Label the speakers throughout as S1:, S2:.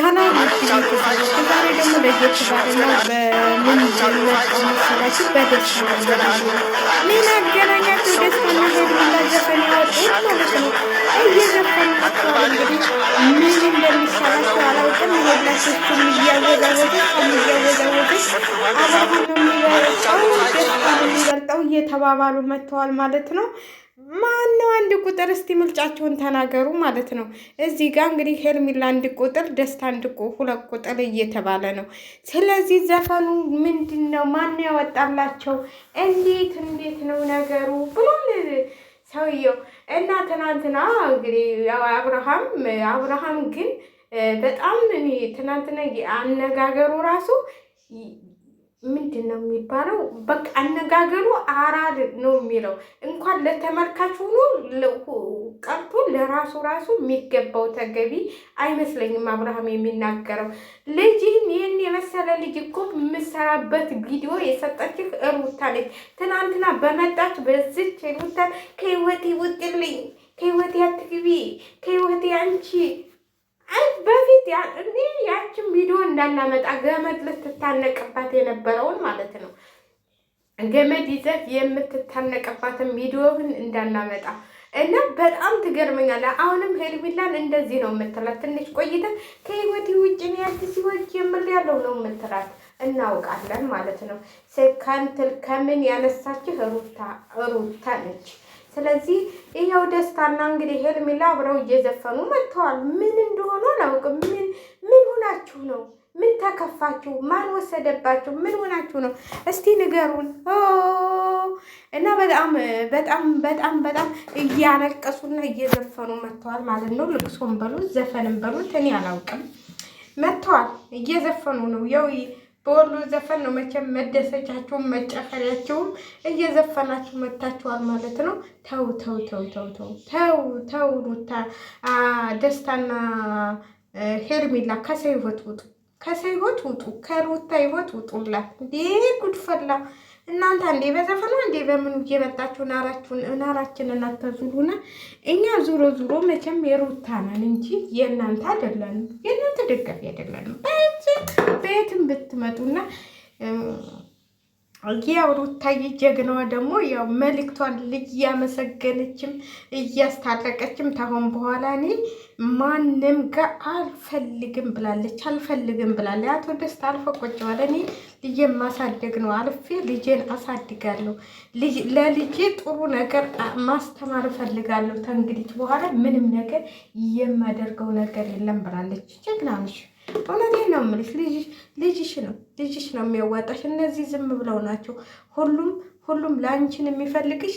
S1: ሰላም ቤተሰቦች፣ ዛሬ ደግሞ ለየት ባለና በምንድን መጣሁ መሰላችሁ? በደስታ ነው። ምን አገናኛቸው? ደስታና ሄርሜላ ዘፈን ያወጡት ማለት ነው። እየዘፈናቸው እንግዲህ ምን እንደሚሻላቸው አላውቅም። ሁላችሁም እያወዛወዘች አብርሃም ነው የሚበልጠው፣ ደስታ ነው የሚበልጠው እየተባባሉ መጥተዋል ማለት ነው። ማነው አንድ ቁጥር? እስቲ ምርጫችሁን ተናገሩ ማለት ነው። እዚህ ጋር እንግዲህ ሄርሜላ አንድ ቁጥር፣ ደስታ አንድ ሁለት ቁጥር እየተባለ ነው። ስለዚህ ዘፈኑ ምንድን ነው? ማነው ያወጣላቸው? እንዴት ነው ነገሩ ብሏል ሰውየው። እና ትናንትና እንግዲህ አብርሃም ግን በጣም እኔ ትናንትና አነጋገሩ ራሱ ምንድን ነው የሚባለው? በቃ አነጋገሩ አራድ ነው የሚለው። እንኳን ለተመልካች ሆኖ ቀርቶ ለራሱ የሚገባው ተገቢ አይመስለኝም። አብርሃም የሚናገረው ልጅህን ይህን የመሰለ ልጅ እኮ የምሰራበት ቪዲዮ የሰጠችህ ሩታ ነች። ትናንትና በመጣች በዝች ሩታ ከህይወቴ ውጥልኝ፣ ከህይወቴ አትግቢ፣ ከህይወቴ አንቺ በፊት እኔ ያችን ቪዲዮ እንዳናመጣ ገመድ ልትታነቅባት የነበረውን ማለት ነው። ገመድ ይዘት የምትታነቅባትን ቪዲዮውን እንዳናመጣ እና በጣም ትገርመኛለህ። አሁንም ሄርሜላን እንደዚህ ነው የምትላት። ትንሽ ቆይተ ከህይወቴ ውጭ ነው ያድስ ህይወት የምልያለው ነው የምትላት። እናውቃለን ማለት ነው። ከንትል ከምን ያነሳችህ ሩታ ነች። ስለዚህ ይሄው ደስታና እንግዲህ ሄርሜላ አብረው እየዘፈኑ መጥተዋል። ምን እንደሆነ አላውቅም። ምን ሆናችሁ ነው? ምን ተከፋችሁ? ማን ወሰደባችሁ? ምን ሆናችሁ ነው? እስቲ ንገሩን። እና በጣም እያለቀሱና እየዘፈኑ መጥተዋል ማለት ነው። ልቅሶም በሉት ዘፈንም በሉት እኔ አላውቅም። መጥተዋል፣ እየዘፈኑ ነው። ያው በወሎ ዘፈን ነው መቼም መደሰቻቸውም መጨፈሪያቸውም እየዘፈናችሁ መታችኋል ማለት ነው። ተው ሩታ ደስታና ሄርሜላ ከሰው ህይወት ውጡ፣ ከሰው ህይወት ውጡ፣ ከሩታ ህይወት ውጡላት። እንዴ ጉድፈላ እናንተ እንዴ በዘፈኑ እንዴ በምኑ እየመጣችሁ ናራችንን አታዙሩና። እኛ ዙሮ መቼም የሩታ ነን እንጂ የእናንተ አይደለንም፣ የእናንተ ደጋፊ አይደለንም። በየትም ብትመጡና ያው ሩታዬ ጀግናዋ ደግሞ ያው መልእክቷን ልጅ እያመሰገነችም እያስታረቀችም ታሁን በኋላ እኔ ማንም ጋር አልፈልግም ብላለች። አቶ ደስታ አልፈቆጨዋል። እኔ ልጄን ማሳደግ ነው፣ አልፌ ልጄን አሳድጋለሁ፣ ለልጄ ጥሩ ነገር ማስተማር እፈልጋለሁ። ከእንግዲህ በኋላ ምንም ነገር የማደርገው ነገር የለም ብላለች። ጀግና ነሽ። እውነቴን ነው የምልሽ። ልጅሽ ነው የሚያዋጣሽ። እነዚህ ዝም ብለው ናቸው። ሁሉም ለአንቺን የሚፈልግሽ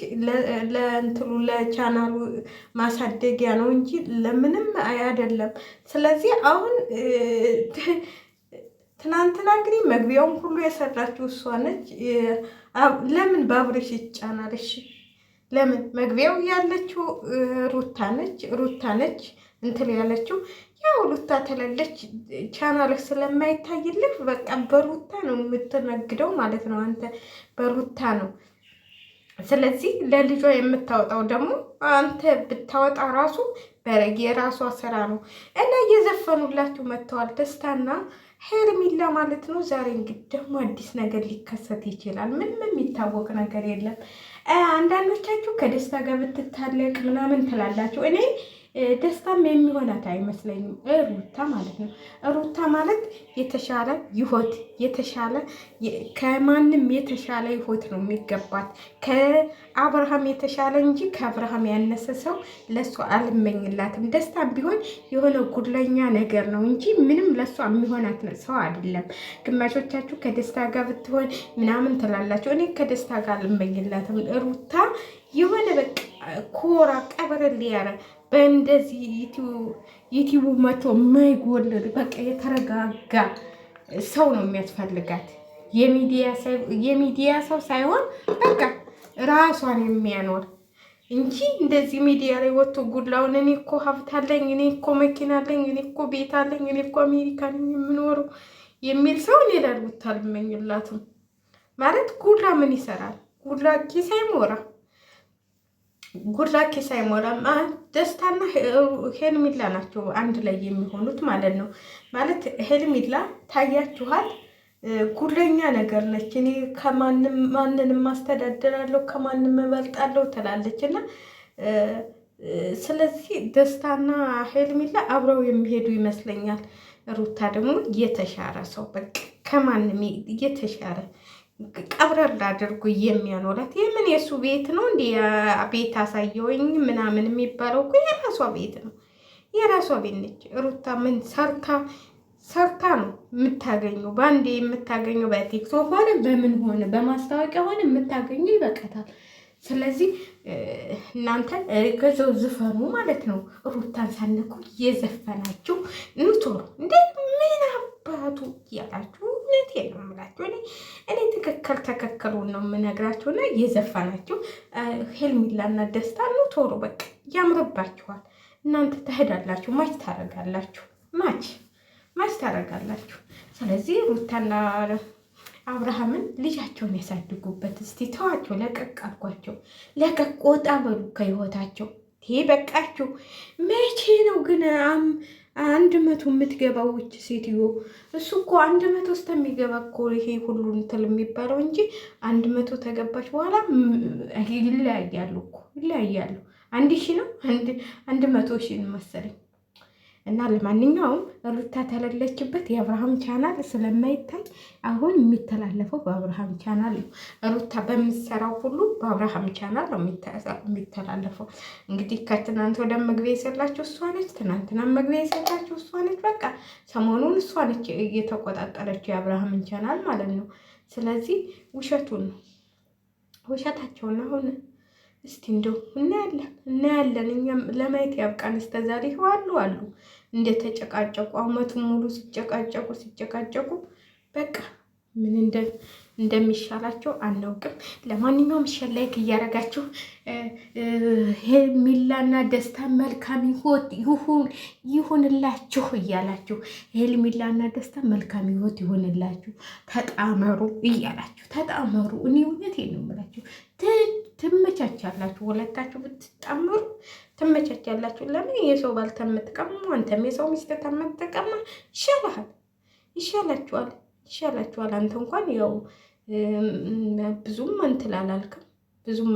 S1: ለእንትሉ ለቻናሉ ማሳደጊያ ነው እንጂ ለምንም አይደለም። ስለዚህ አሁን ትናንትና እንግዲህ መግቢያውን ሁሉ የሰራችው እሷ ነች። ለምን በአብሬሽ ይጫናል? እሺ ለምን መግቢያው ያለችው ሩታ ነች እንትን ያለችው ያው ሩታ ተለለች። ቻናልህ ስለማይታይልህ በቃ በሩታ ነው የምትነግደው ማለት ነው። አንተ በሩታ ነው። ስለዚህ ለልጇ የምታወጣው ደግሞ አንተ ብታወጣ ራሱ በረግ የራሷ ስራ ነው። እና እየዘፈኑላችሁ መጥተዋል ደስታና ሄርሜላ ማለት ነው። ዛሬ እንግዲህ ደግሞ አዲስ ነገር ሊከሰት ይችላል። ምንም የሚታወቅ ነገር የለም። አንዳንዶቻችሁ ከደስታ ጋር ብትታለቅ ምናምን ትላላችሁ። እኔ ደስታም የሚሆናት አይመስለኝም። ሩታ ማለት ነው። ሩታ ማለት የተሻለ ህይወት ከማንም የተሻለ ህይወት ነው የሚገባት። ከአብርሃም የተሻለ እንጂ ከአብርሃም ያነሰ ሰው ለእሷ አልመኝላትም። ደስታም ቢሆን የሆነ ጉድለኛ ነገር ነው እንጂ ምንም ለእሷ የሚሆናት ሰው አይደለም። ግማሾቻችሁ ከደስታ ጋር ብትሆን ምናምን ትላላችሁ። እኔ ከደስታ ጋር አልመኝላትም። ሩታ የሆነ በቃ ኮራ ቀበረል ያረ በእንደዚህ ዩቲዩብ መቶ የማይጎልድ በቃ የተረጋጋ ሰው ነው የሚያስፈልጋት። የሚዲያ ሰው ሳይሆን በቃ ራሷን የሚያኖር እንጂ እንደዚህ ሚዲያ ላይ ወጥቶ ጉድላውን እኔ እኮ ሀብት አለኝ፣ እኔ እኮ መኪና አለኝ፣ እኔ እኮ ቤት አለኝ፣ እኔ እኮ አሜሪካ ነኝ የምኖረው የሚል ሰው እኔ ለሩታ አልመኝላትም። ማለት ጉድላ ምን ይሰራል? ጉድላ ኪስ አይሞራ ጉድላኪ ሳይሞላም ደስታና ሄርሜላ ናቸው አንድ ላይ የሚሆኑት ማለት ነው። ማለት ሄርሜላ ታያችኋል፣ ጉረኛ ነገር ነች። እኔ ማንንም ማስተዳደራለሁ ከማንም እበልጣለሁ ትላለች እና ስለዚህ ደስታና ሄርሜላ አብረው የሚሄዱ ይመስለኛል። ሩታ ደግሞ የተሻረ ሰው በቃ ከማንም የተሻረ ቀብረር አድርጎ የሚያኖራት የምን የእሱ ቤት ነው እንዲ ቤት አሳየውኝ ምናምን የሚባለው እኮ የራሷ ቤት ነው፣ የራሷ ቤት ነች። ሩታ ምን ሰርታ ነው የምታገኘው? በአንዴ የምታገኘው በቲክቶክ ሆነ በምን ሆነ በማስታወቂያ ሆነ የምታገኘው ይበቃታል። ስለዚህ እናንተ ከዛው ዝፈኑ ማለት ነው። ሩታን ሳነኩ እየዘፈናችሁ ኑቶሎ እንደ ምን አባቱ እያላችሁ እውነቴን ነው የምላችሁ። እኔ ትክክሉን ነው የምነግራችሁ እና እየዘፈናችሁ ሄርሜላና ደስታ ኑቶሎ በቃ ያምርባችኋል። እናንተ ትሄዳላችሁ፣ ማች ታረጋላችሁ፣ ማች ታረጋላችሁ። ስለዚህ ሩታና አብርሃምን ልጃቸውን ያሳድጉበት። እስቲ ተዋቸው፣ ለቀቅ አልኳቸው፣ ለቀቅ ወጣ በሉ ከህይወታቸው። ይሄ በቃችሁ። መቼ ነው ግን 100 የምትገባው ውጭ ሴትዮ? እሱ እኮ 100 ውስጥ የሚገባ እኮ ይሄ ሁሉ እንትን የሚባለው እንጂ 100 ተገባች በኋላ ይለያያሉ እኮ ይለያያሉ። 1000 ነው 100,000 መሰለኝ። እና ለማንኛውም ሩታ ተለለችበት የአብርሃም ቻናል ስለማይታይ አሁን የሚተላለፈው በአብርሃም ቻናል ነው። ሩታ በምትሰራው ሁሉ በአብርሃም ቻናል ነው የሚተላለፈው። እንግዲህ ከትናንት ወደ መግቢያ የሰላችሁ እሷ ነች፣ ትናንትና መግቢያ የሰላችሁ እሷ ነች። በቃ ሰሞኑን እሷ ነች እየተቆጣጠረችው የአብርሃምን ቻናል ማለት ነው። ስለዚህ ውሸቱን ነው ውሸታቸውን አሁን እስቲ እንደው እናያለን። እኛም ለማየት ያብቃን። እስከዛሬ አሉ እንደተጨቃጨቁ አመቱን ሙሉ ሲጨቃጨቁ በቃ ምን እንደሚሻላቸው አናውቅም። ለማንኛውም ላይክ እያደረጋችሁ ሄርሜላና ደስታ መልካም ህይወት ይሁንላችሁ እያላችሁ ሄርሜላና ደስታ መልካም ህይወት ይሁንላችሁ፣ ተጣመሩ እያላችሁ ተጣመሩ። እኔ እውነቴን ነው የምላችሁ ትመቻቻላችሁ። ሁለታችሁ ብትጣመሩ ትመቻቻላችሁ። ለምን የሰው ባል ተምትቀሙ አንተም የሰው ሚስት ተምትቀማ ይሻላችኋል። አንተ እንኳን ያው ብዙም እንትን አላልክም ብዙም